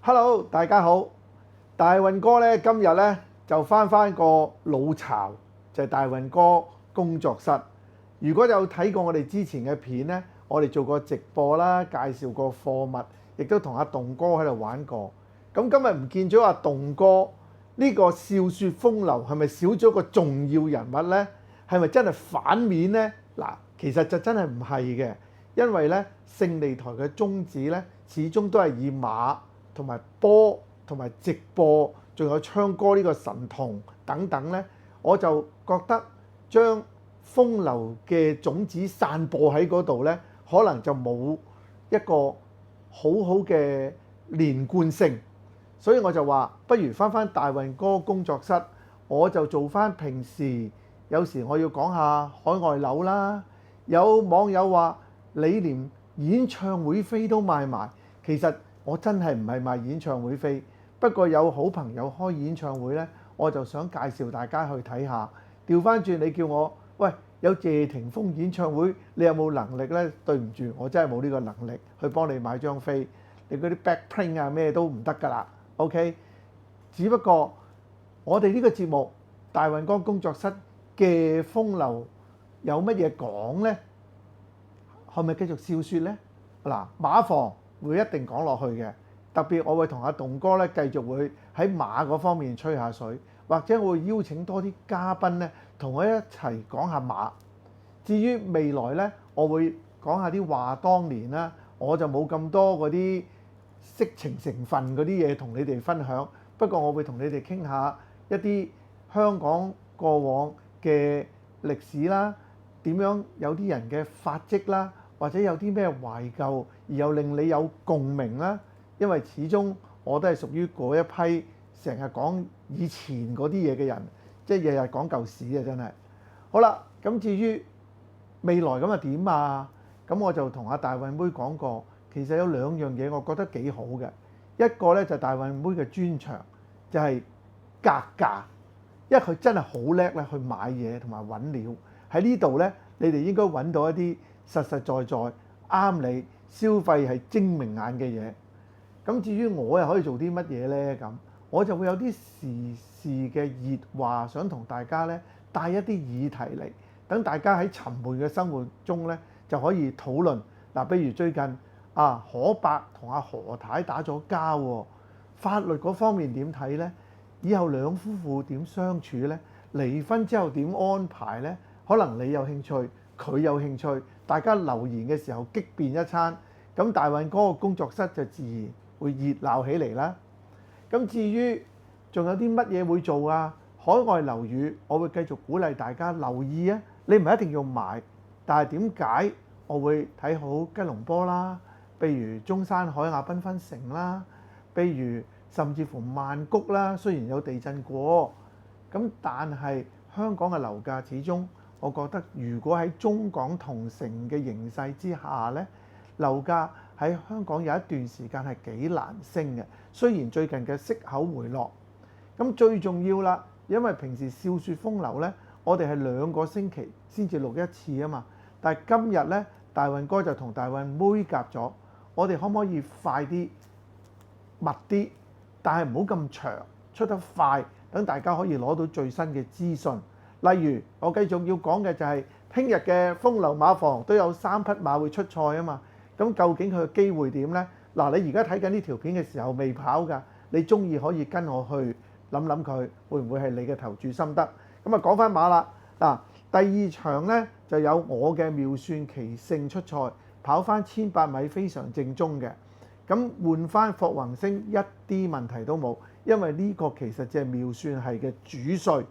Hello，大家好。大運哥咧今日咧就翻個老巢，就係大運哥工作室。如果有睇過我哋之前嘅片咧，我哋做過直播啦，介紹過貨物，亦都同阿棟哥喺度玩過。咁今日唔見咗阿棟哥，呢個笑説風流係咪少咗個重要人物呢？係咪真係反面呢？嗱，其實就真係唔係嘅，因為咧勝利台嘅宗旨咧，始終都係以馬同埋波同埋直播，仲有唱歌呢個神童等等咧，我就覺得將風流嘅種子散播喺嗰度咧，可能就冇一個好好嘅連貫性，所以我就話不如翻大運哥工作室，我就做翻平時有時我要講下海外樓啦。有網友話你連演唱會飛都賣埋，其實我真係唔係賣演唱會飛，不過有好朋友開演唱會呢，我就想介紹大家去睇下。調翻轉你叫我，喂，有謝霆鋒演唱會，你有冇能力呢？對唔住，我真係冇呢個能力去幫你買張飛，你嗰啲 backprint 啊咩都唔得㗎啦。OK， 只不過我哋呢個節目大運哥工作室嘅風流有乜嘢講呢？係咪繼續笑説呢？嗱，馬房會一定講落去嘅，特別我會同阿棟哥咧繼續會喺馬嗰方面吹下水，或者我會邀請多啲嘉賓咧同我一齊講下馬。至於未來咧，我會講下啲話當年啦，我就冇咁多嗰啲色情成分嗰啲嘢同你哋分享，不過我會同你哋傾下一啲香港過往嘅歷史啦，點樣有啲人嘅發跡啦，或者有啲咩懷舊而又令你有共鳴啦。因為始終我都係屬於嗰一批成日講以前嗰啲嘢嘅人，即係日日講舊史啊，真係。好啦，咁至於未來咁啊點啊？咁我就同阿大運妹講過，其實有兩樣嘢我覺得幾好嘅。一個咧就係大運妹嘅專長，就係格價，因為佢真係好叻咧去買嘢同埋揾料。喺呢度咧，你哋應該揾到一啲實實在在啱你消費係精明眼嘅嘢。咁至於我又可以做啲乜嘢呢？咁我就會有啲時事嘅熱話，想同大家咧帶一啲議題嚟，等大家喺沉悶嘅生活中咧就可以討論。嗱，譬如最近可伯同阿何太打咗交喎，法律嗰方面點睇呢？以後兩夫婦點相處呢？離婚之後點安排呢？可能你有興趣，佢有興趣，大家留言嘅時候激辯一餐，咁大運哥個工作室就自然會熱鬧起嚟啦。咁至於仲有啲乜嘢會做啊？海外樓宇我會繼續鼓勵大家留意啊！你唔係一定要買，但係點解我會睇好吉隆坡啦？譬如中山海亞繽紛城啦，譬如甚至乎曼谷啦，雖然有地震過，咁但係香港嘅樓價始終，我覺得如果喺中港同城嘅形勢之下呢，樓價喺香港有一段時間係幾難升嘅。雖然最近嘅息口回落，咁最重要啦，因為平時笑説風流呢，我哋係2個星期先至錄一次啊嘛。但係今日呢，大運哥就同大運妹夾咗，我哋可唔可以快啲、密啲，但係唔好咁長，出得快，等大家可以攞到最新嘅資訊。例如我繼續要講嘅就係聽日嘅風流馬房都有3匹馬會出賽啊嘛。咁究竟佢嘅機會點呢？嗱，你而家睇緊呢條片嘅時候未跑㗎，你中意可以跟我去諗諗佢會唔會係你嘅投注心得。咁啊講翻馬啦，嗱，第2場呢就有我嘅妙算奇勝出賽，跑翻1800米非常正宗嘅。咁換翻霍宏星一啲問題都冇，因為呢個其實就係妙算係嘅主帥。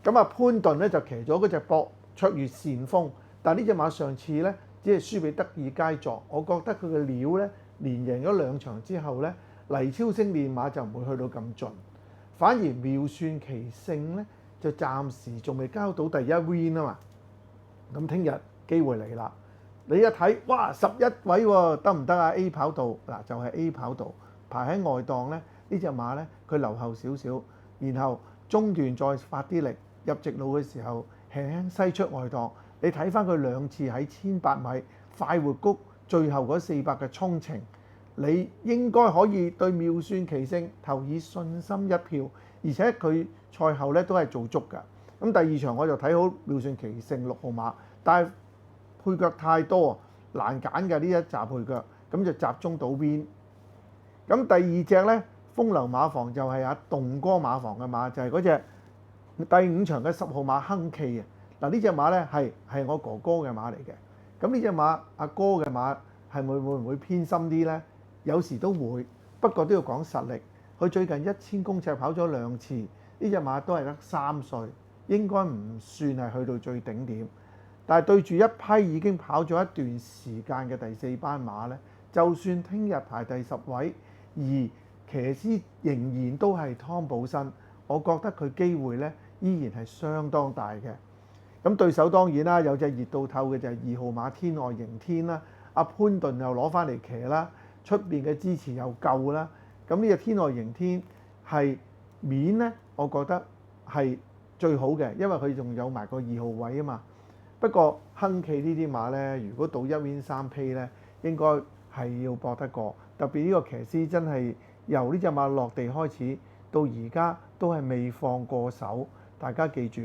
咁啊潘頓咧就騎咗嗰隻博卓越善豐，但係呢隻馬上次咧只係輸俾德爾佳作，我覺得佢嘅料咧連贏咗2場之後咧，黎超星練馬就唔會去到咁盡，反而妙算其勝咧就暫時仲未交到第1 win 啊嘛。咁聽日機會嚟啦，你一睇哇11位喎，得唔得啊 ？A 跑道嗱就係 A 跑道排喺外檔咧，呢隻馬咧佢留後少少，然後中段再發啲力。入直路嘅時候輕輕西出外檔，你睇翻佢2次喺1800米快活谷最後嗰400嘅衝程，你應該可以對妙算奇勝投以信心一票，而且佢賽後咧都係做足㗎。咁第二場我就睇好妙算奇勝6號馬，但係配腳太多，難揀嘅呢一紮配腳，咁就集中到邊。咁第二隻咧，風流馬房就係阿棟哥馬房嘅馬，就係嗰隻第5場嘅10號馬亨記啊。嗱，呢隻馬咧係我哥哥嘅馬嚟嘅。咁呢隻馬阿哥嘅馬係會唔會偏心啲咧？有時都會，不過都要講實力。佢最近1000公尺跑咗2次，呢隻馬都係得3歲，應該唔算係去到最頂點。但係對住一批已經跑咗一段時間嘅第4班馬咧，就算聽日排第10位，而騎師仍然都係湯寶新，我覺得佢機會咧依然係相當大嘅。咁對手當然啦，有隻熱到透嘅就係2號馬天外迎天啦，阿潘頓又攞翻嚟騎啦，出邊嘅支持又夠啦。咁呢隻天外迎天係面咧，我覺得係最好嘅，因為佢仲有埋個2號位啊嘛。不過亨記呢啲馬咧，如果賭1 win 3 pay 咧，應該係要搏得過。特別呢個騎師真係由呢隻馬落地開始到而家都係未放過手。大家記住，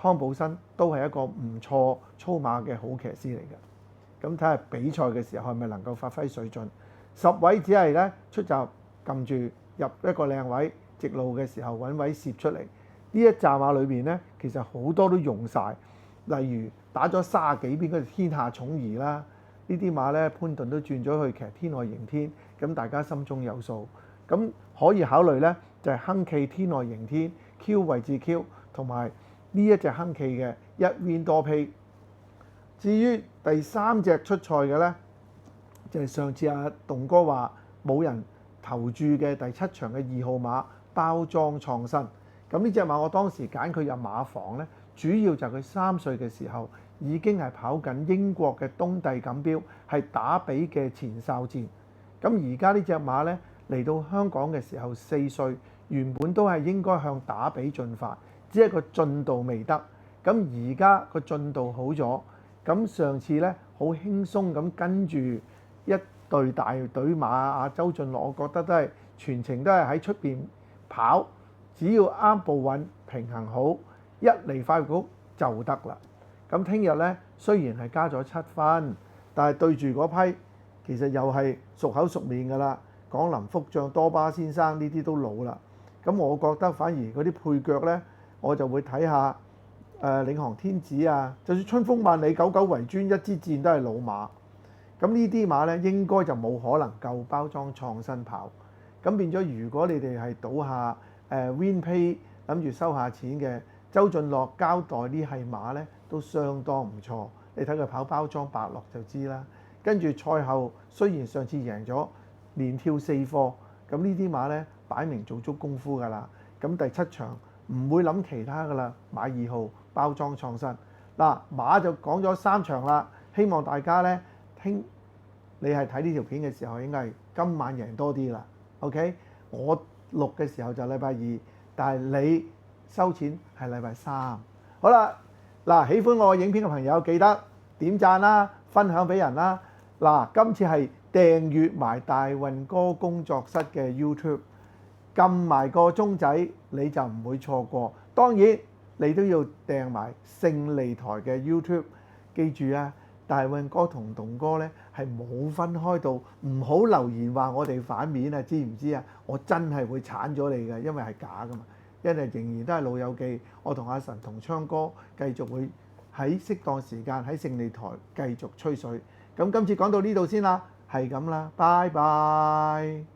湯寶新都係一個唔錯操馬嘅好騎師嚟嘅。咁睇下比賽嘅時候係咪能夠發揮水準。10位只係咧出閘撳住入一個靚位，直路嘅時候揾位攝出嚟。呢一紮馬裏邊咧，其實好多都用晒。例如打咗30幾邊嗰條天下寵兒啦，呢啲馬咧潘頓都轉咗去騎天外迎天，咁大家心中有數。咁可以考慮咧就係亨記天外迎天 Q 位置 Q 同埋呢一隻亨記嘅1 win 多 pay。至於第3隻出賽嘅咧，就係上次阿棟哥話冇人投注嘅第7場嘅2號馬包裝創新。咁呢隻馬我當時揀佢入馬房咧，主要就係佢3歲嘅時候已經係跑緊英國嘅東帝錦標，係打比嘅前哨戰。咁而家呢隻馬咧嚟到香港嘅時候4歲，原本都係應該向打比進發，只係個進度未得。咁而家個進度好咗，咁上次咧好輕鬆咁跟住一隊大隊馬阿周俊樂，我覺得都係全程都係喺出邊跑，只要啱步穩平衡好，一嚟快局就得啦。咁聽日咧雖然係加咗7分，但係對住嗰批其實又係熟口熟面㗎啦。廣林福將多巴先生呢啲都老啦。咁我覺得反而嗰啲配腳咧，我就會睇下領航天子啊，就算春風萬里久久為尊，一支箭都係老馬。咁呢啲馬咧應該就冇可能夠包裝創新跑。咁變咗，如果你哋係賭下win pay 諗住收下錢嘅，周俊樂交代呢係馬咧都相當唔錯。你睇佢跑包裝伯樂就知啦。跟住賽後雖然上次贏咗，連跳4課，咁呢啲馬咧擺明做足功夫㗎啦。咁第7場唔會諗其他㗎啦，買2號包裝創新。嗱，馬就講咗3場啦，希望大家咧你係睇呢條片嘅時候應該係今晚贏多啲啦。OK， 我錄嘅時候就禮拜2，但係你收錢係禮拜3。好啦，嗱，喜歡我影片嘅朋友記得點讚啦，分享俾人啦。嗱，今次係訂閱埋大運哥工作室嘅 YouTube， 撳埋個鐘仔你就唔會錯過。當然你都要訂埋勝利台嘅 YouTube。記住啊，大運哥同棟哥咧係冇分開到，唔好留言話我哋反面啊，知唔知啊？我真係會鏟咗你嘅，因為係假㗎嘛。因為仍然都係老友記，我同阿神同昌哥繼續會喺適當時間喺勝利台繼續吹水。咁今次講到呢度先啦，係咁啦，拜拜。